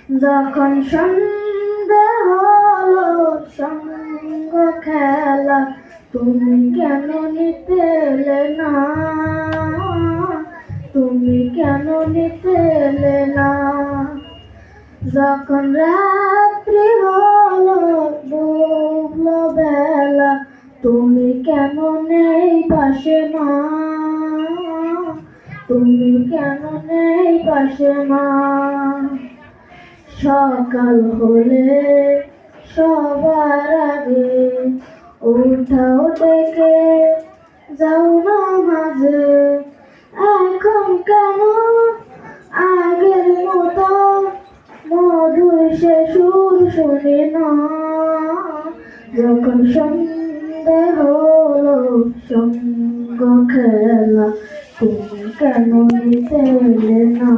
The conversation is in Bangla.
যখন সন্ধে হলো সঙ্গ খেলা, তুমি কেন নিতে এলে না? তুমি কেন নিতে এলে না? যখন রাত্রি হলো ডুবলো বেলা, তুমি কেন নেই পাশে মা? তুমি কেন নেই পাশে মা? সকাল হলে সবার আগে উঠাও ডেকে যাও না মাঝে। এখন কেন আগের মতো মধুর সে সুর শুনি না? যখন সন্ধে হলো সঙ্গ খেলা, তুমি কেন নিতে এলে না?